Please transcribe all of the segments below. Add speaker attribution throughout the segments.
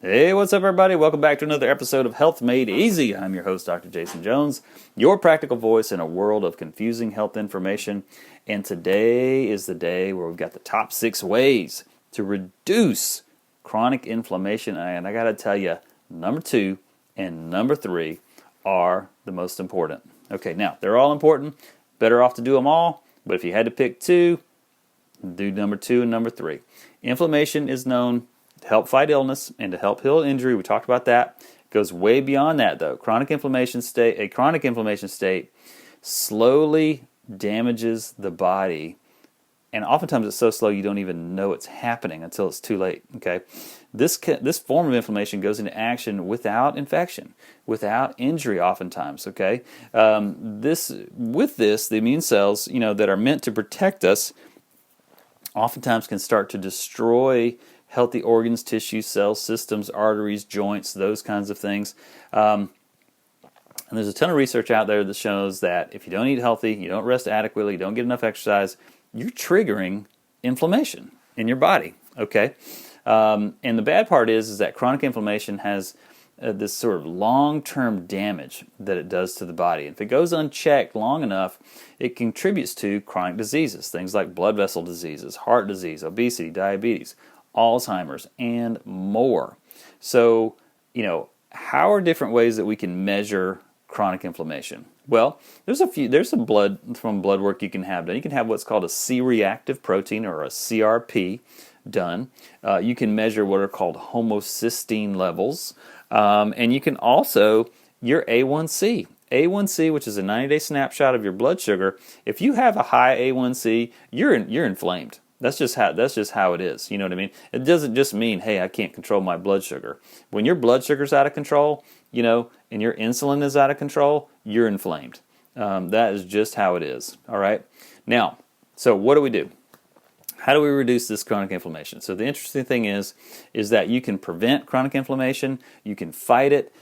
Speaker 1: Hey, what's up, everybody? Welcome back to another episode of Health Made Easy. I'm your host, Dr. Jason Jones, your practical voice in a world of confusing health information. And today is the day where we've got the top 6 ways to reduce chronic inflammation. And I got to tell you, number 2 and number 3 are the most important. Okay, now, they're all important. Better off to do them all. But if you had to pick 2, do number 2 and number 3. Inflammation is known to help fight illness and to help heal injury. We talked about that. It goes way beyond that, though. A chronic inflammation state slowly damages the body, and oftentimes it's so slow you don't even know it's happening until it's too late. Okay, this form of inflammation goes into action without infection, without injury, oftentimes. Okay, the immune cells, that are meant to protect us, oftentimes can start to destroy healthy organs, tissues, cells, systems, arteries, joints, those kinds of things. And there's a ton of research out there that shows that if you don't eat healthy, you don't rest adequately, you don't get enough exercise, you're triggering inflammation in your body. Okay, and the bad part is that chronic inflammation has this sort of long-term damage that it does to the body. If it goes unchecked long enough, it contributes to chronic diseases, things like blood vessel diseases, heart disease, obesity, diabetes, Alzheimer's, and more. So, how are different ways that we can measure chronic inflammation? Well, there's some blood work you can have done. You can have what's called a C-reactive protein, or a CRP, done. You can measure what are called homocysteine levels, and you can also your A1C. A1C, which is a 90-day snapshot of your blood sugar. If you have a high A1C, you're inflamed. That's just how it is. You know what I mean? It doesn't just mean, hey, I can't control my blood sugar. When your blood sugar's out of control, and your insulin is out of control, you're inflamed. That is just how it is. All right. Now, so what do we do? How do we reduce this chronic inflammation? So the interesting thing is that you can prevent chronic inflammation. You can fight it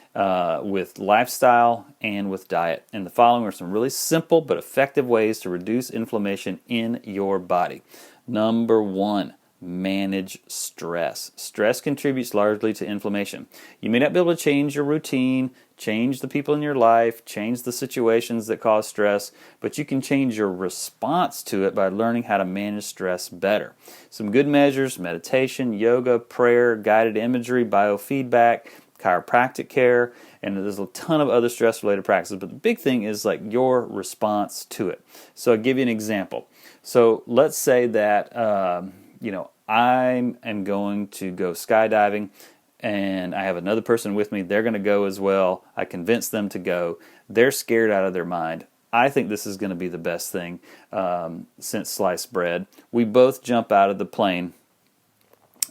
Speaker 1: with lifestyle and with diet. And the following are some really simple but effective ways to reduce inflammation in your body. Number 1, manage stress. Stress contributes largely to inflammation. You may not be able to change your routine, change the people in your life, change the situations that cause stress, but you can change your response to it by learning how to manage stress better. Some good measures: meditation, yoga, prayer, guided imagery, biofeedback, chiropractic care, and there's a ton of other stress-related practices, but the big thing is like your response to it. So I'll give you an example. So let's say that I am going to go skydiving, and I have another person with me. They're going to go as well. I convince them to go. They're scared out of their mind. I think this is going to be the best thing since sliced bread. We both jump out of the plane.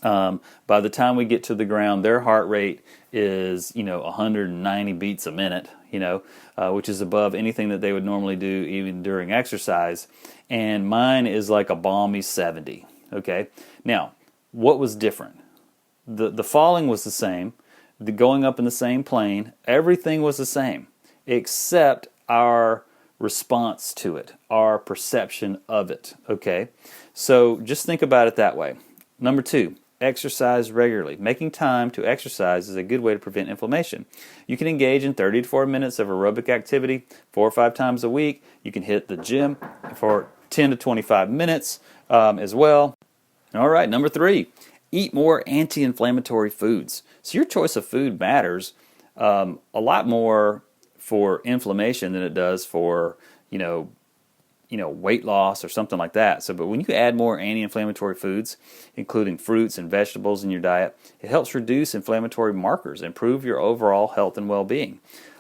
Speaker 1: By the time we get to the ground, their heart rate is 190 beats a minute, which is above anything that they would normally do even during exercise. And mine is like a balmy 70. Okay. Now, what was different? The falling was the same. The going up in the same plane, everything was the same, except our response to it, our perception of it. Okay. So just think about it that way. Number 2. Exercise regularly. Making time to exercise is a good way to prevent inflammation. You can engage in 30 to 40 minutes of aerobic activity 4 or 5 times a week. You can hit the gym for 10 to 25 minutes as well. All right, number 3, eat more anti-inflammatory foods. So your choice of food matters a lot more for inflammation than it does for, weight loss or something like that. So, but when you add more anti-inflammatory foods, including fruits and vegetables in your diet, it helps reduce inflammatory markers, improve your overall health and well-being.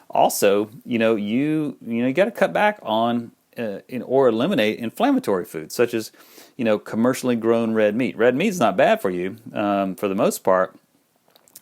Speaker 1: Also, you got to cut back on or eliminate inflammatory foods, such as commercially grown red meat. Red meat's not bad for you for the most part.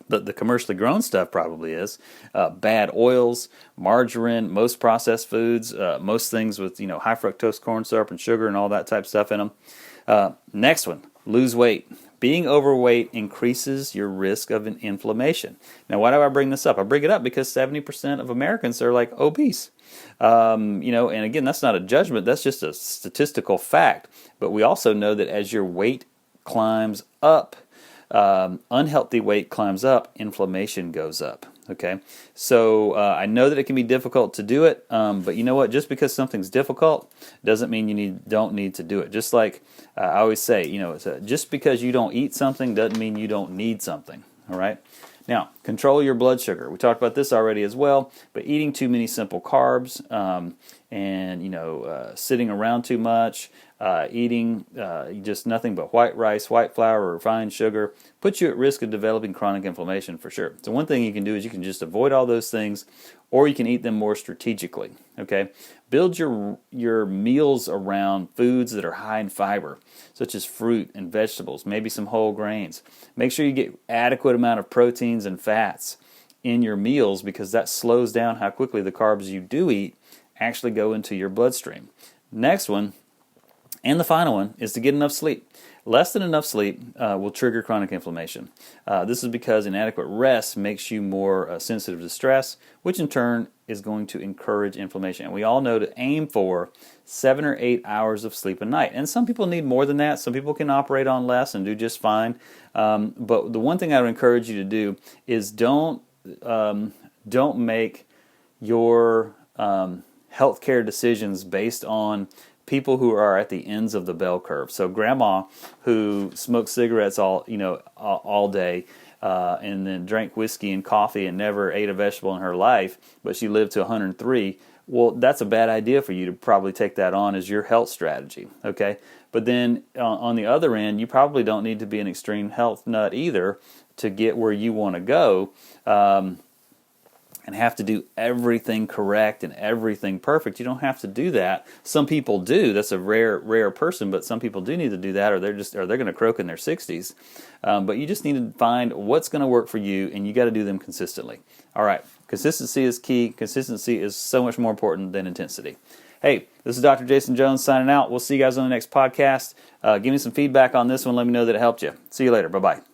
Speaker 1: But the commercially grown stuff probably is. Bad oils, margarine, most processed foods, most things with high fructose corn syrup and sugar and all that type of stuff in them. Next one, lose weight. Being overweight increases your risk of an inflammation. Now, why do I bring this up? I bring it up because 70% of Americans are like obese. And again, that's not a judgment. That's just a statistical fact. But we also know that as your weight climbs up, unhealthy weight climbs up, inflammation goes up. Okay, so I know that it can be difficult to do it, but you know what? Just because something's difficult doesn't mean you don't need to do it. Just like I always say, just because you don't eat something doesn't mean you don't need something. All right. Now, control your blood sugar. We talked about this already as well, but eating too many simple carbs and sitting around too much, eating just nothing but white rice, white flour, or refined sugar puts you at risk of developing chronic inflammation for sure. So one thing you can do is you can just avoid all those things, or you can eat them more strategically. Okay, build your meals around foods that are high in fiber, such as fruit and vegetables, maybe some whole grains. Make sure you get adequate amount of proteins and fats in your meals, because that slows down how quickly the carbs you do eat actually go into your bloodstream. Next one, and the final one, is to get enough sleep. Less than enough sleep will trigger chronic inflammation. This is because inadequate rest makes you more sensitive to stress, which in turn is going to encourage inflammation. And we all know to aim for 7 or 8 hours of sleep a night. And some people need more than that. Some people can operate on less and do just fine. But the one thing I would encourage you to do is don't make your healthcare decisions based on people who are at the ends of the bell curve. So grandma who smoked cigarettes all day and then drank whiskey and coffee and never ate a vegetable in her life, but she lived to 103. Well, that's a bad idea for you to probably take that on as your health strategy. Okay, but then on the other end, you probably don't need to be an extreme health nut either to get where you want to go. And have to do everything correct and everything perfect. You don't have to do that. Some people do. That's a rare person, but some people do need to do that, or they're going to croak in their 60s. But you just need to find what's going to work for you, and you got to do them consistently. All right, consistency is key. Consistency is so much more important than intensity. Hey, this is Dr. Jason Jones signing out. We'll see you guys on the next podcast. Give me some feedback on this one. Let me know that it helped you. See you later. Bye-bye.